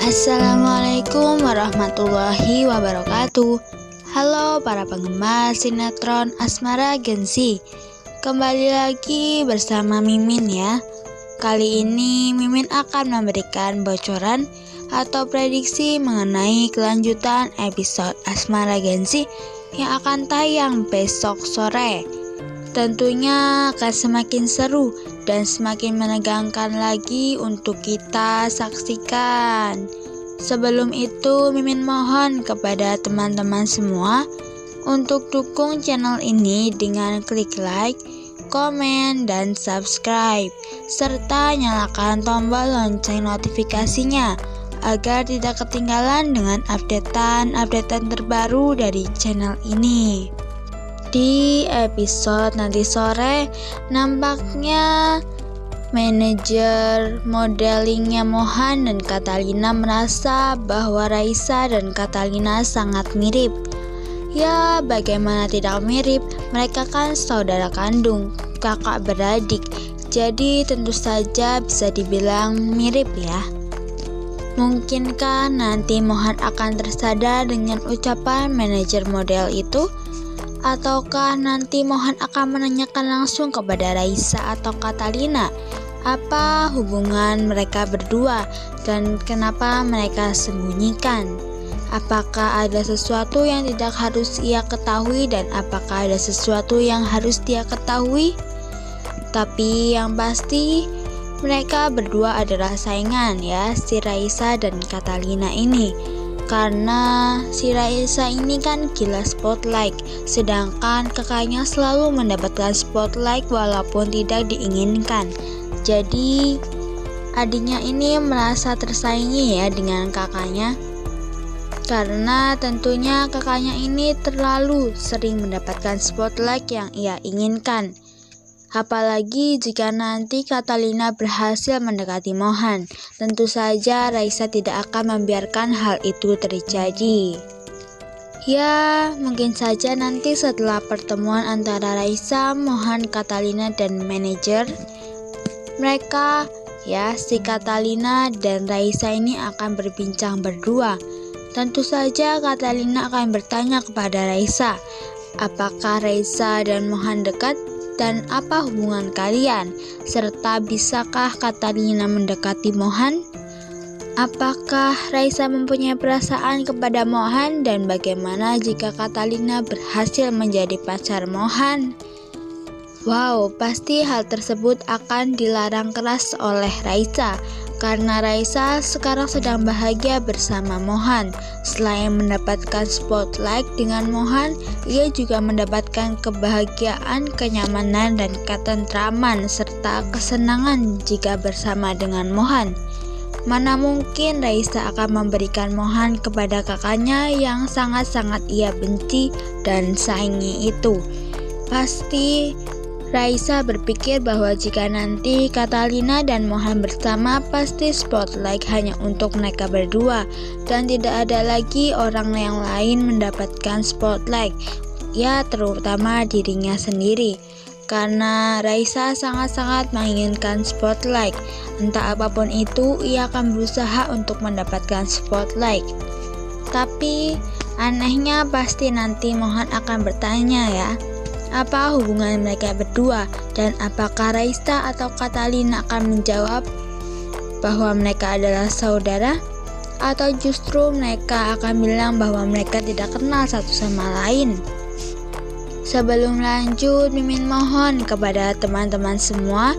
Assalamualaikum warahmatullahi wabarakatuh. Halo para penggemar sinetron Asmara Gensi. Kembali lagi bersama Mimin ya. Kali ini Mimin akan memberikan bocoran atau prediksi mengenai kelanjutan episode Asmara Gensi yang akan tayang besok sore. Tentunya akan semakin seru dan semakin menegangkan lagi untuk kita saksikan. Sebelum itu, Mimin mohon kepada teman-teman semua untuk dukung channel ini dengan klik like, komen, dan subscribe, serta nyalakan tombol lonceng notifikasinya agar tidak ketinggalan dengan updatean terbaru dari channel ini. Di episode nanti sore, nampaknya manajer modelingnya Mohan dan Catalina merasa bahwa Raisa dan Catalina sangat mirip. Ya, bagaimana tidak mirip? Mereka kan saudara kandung, kakak beradik. Jadi tentu saja bisa dibilang mirip ya. Mungkinkah nanti Mohan akan tersadar dengan ucapan manajer model itu? Ataukah nanti Mohan akan menanyakan langsung kepada Raisa atau Catalina apa hubungan mereka berdua dan kenapa mereka sembunyikan? Apakah ada sesuatu yang tidak harus ia ketahui dan apakah ada sesuatu yang harus dia ketahui? Tapi yang pasti mereka berdua adalah saingan ya, si Raisa dan Catalina ini. Karena si Raisa ini kan gila spotlight, sedangkan kakaknya selalu mendapatkan spotlight walaupun tidak diinginkan. Jadi adiknya ini merasa tersaingi ya dengan kakaknya, karena tentunya kakaknya ini terlalu sering mendapatkan spotlight yang ia inginkan. Apalagi jika nanti Catalina berhasil mendekati Mohan, tentu saja Raisa tidak akan membiarkan hal itu terjadi. Ya, mungkin saja nanti setelah pertemuan antara Raisa, Mohan, Catalina, dan manajer, mereka ya, si Catalina dan Raisa ini akan berbincang berdua. Tentu saja Catalina akan bertanya kepada Raisa, apakah Raisa dan Mohan dekat? Dan apa hubungan kalian? Serta bisakah Catalina mendekati Mohan? Apakah Raisa mempunyai perasaan kepada Mohan? Dan bagaimana jika Catalina berhasil menjadi pacar Mohan? Wow, pasti hal tersebut akan dilarang keras oleh Raisa, karena Raisa sekarang sedang bahagia bersama Mohan. Selain mendapatkan spotlight dengan Mohan, ia juga mendapatkan kebahagiaan, kenyamanan, dan ketentraman serta kesenangan jika bersama dengan Mohan. Mana mungkin Raisa akan memberikan Mohan kepada kakaknya yang sangat-sangat ia benci dan saingi itu. Pasti Raisa berpikir bahwa jika nanti Catalina dan Mohan bersama, pasti spotlight hanya untuk mereka berdua dan tidak ada lagi orang yang lain mendapatkan spotlight, ya terutama dirinya sendiri. Karena Raisa sangat-sangat menginginkan spotlight, entah apapun itu ia akan berusaha untuk mendapatkan spotlight. Tapi anehnya pasti nanti Mohan akan bertanya ya, apa hubungan mereka berdua, dan apakah Raisa atau Catalina akan menjawab bahwa mereka adalah saudara, atau justru mereka akan bilang bahwa mereka tidak kenal satu sama lain. Sebelum lanjut, Mimin mohon kepada teman-teman semua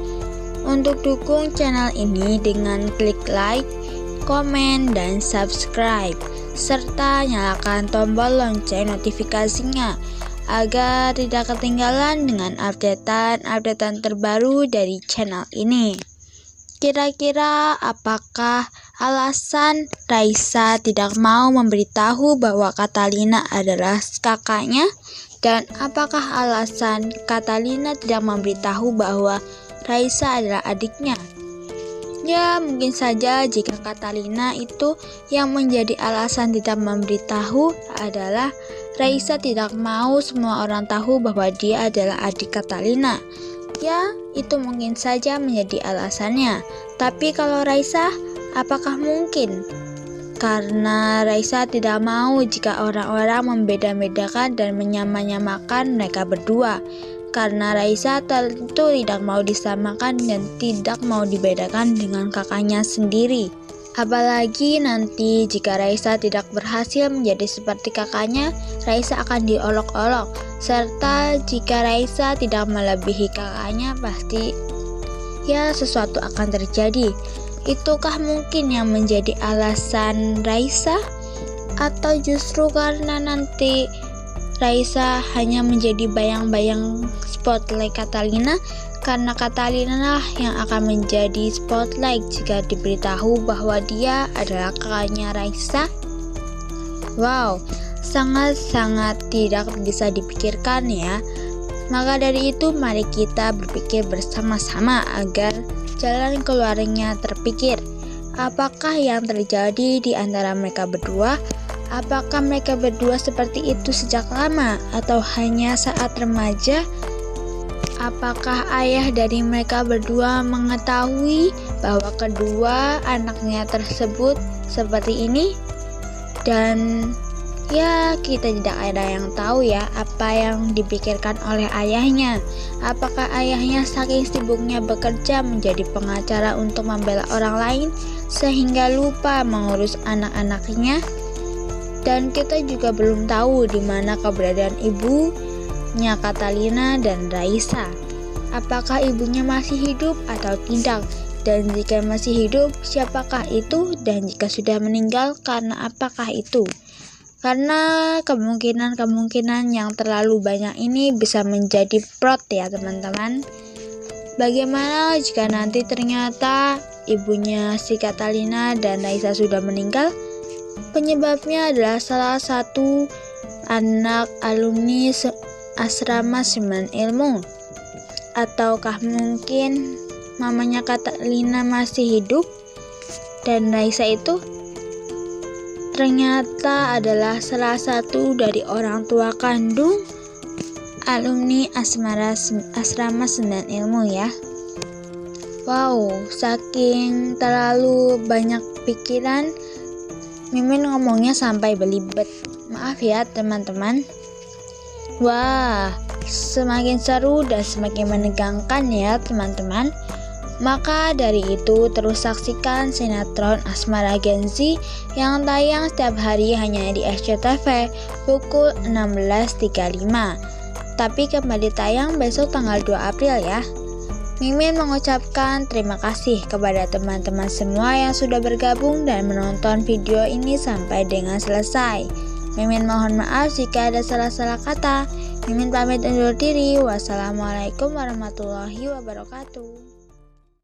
untuk dukung channel ini dengan klik like, komen, dan subscribe, serta nyalakan tombol lonceng notifikasinya agar tidak ketinggalan dengan updatean terbaru dari channel ini. Kira-kira apakah alasan Raisa tidak mau memberitahu bahwa Catalina adalah kakaknya? Dan apakah alasan Catalina tidak memberitahu bahwa Raisa adalah adiknya? Ya, mungkin saja jika Catalina itu yang menjadi alasan tidak memberitahu adalah Raisa tidak mau semua orang tahu bahwa dia adalah adik Catalina. Ya, itu mungkin saja menjadi alasannya. Tapi kalau Raisa, apakah mungkin karena Raisa tidak mau jika orang-orang membeda-bedakan dan menyamakan mereka berdua. Karena Raisa tentu tidak mau disamakan dan tidak mau dibedakan dengan kakaknya sendiri. Apalagi nanti jika Raisa tidak berhasil menjadi seperti kakaknya, Raisa akan diolok-olok. Serta jika Raisa tidak melebihi kakaknya, pasti sesuatu akan terjadi. Itukah mungkin yang menjadi alasan Raisa? Atau justru karena nanti Raisa hanya menjadi bayang-bayang spotlight Catalina, karena Catalina lah yang akan menjadi spotlight jika diberitahu bahwa dia adalah kakaknya Raisa? Wow, sangat-sangat tidak bisa dipikirkan ya. Maka dari itu mari kita berpikir bersama-sama agar jalan keluarnya terpikir. Apakah yang terjadi di antara mereka berdua? Apakah mereka berdua seperti itu sejak lama atau hanya saat remaja? Apakah ayah dari mereka berdua mengetahui bahwa kedua anaknya tersebut seperti ini? Dan kita tidak ada yang tahu ya apa yang dipikirkan oleh ayahnya. Apakah ayahnya saking sibuknya bekerja menjadi pengacara untuk membela orang lain sehingga lupa mengurus anak-anaknya? Dan kita juga belum tahu di mana keberadaan ibunya Catalina dan Raisa. Apakah ibunya masih hidup atau tidak? Dan jika masih hidup, siapakah itu? Dan jika sudah meninggal, karena apakah itu? Karena kemungkinan yang terlalu banyak ini bisa menjadi plot ya teman-teman. Bagaimana jika nanti ternyata ibunya si Catalina dan Raisa sudah meninggal? Penyebabnya adalah salah satu anak alumni asrama 9 ilmu. Ataukah mungkin mamanya Catalina masih hidup dan Raisa itu ternyata adalah salah satu dari orang tua kandung alumni asrama 9 ilmu ya. Wow, saking terlalu banyak pikiran, Mimin ngomongnya sampai belibet. Maaf ya teman-teman. Wah, semakin seru dan semakin menegangkan ya teman-teman. Maka dari itu terus saksikan sinetron Asmara Gen-Z yang tayang setiap hari hanya di SCTV pukul 16.35. Tapi kembali tayang besok tanggal 2 April ya. Mimin mengucapkan terima kasih kepada teman-teman semua yang sudah bergabung dan menonton video ini sampai dengan selesai. Mimin mohon maaf jika ada salah-salah kata. Mimin pamit undur diri. Wassalamualaikum warahmatullahi wabarakatuh.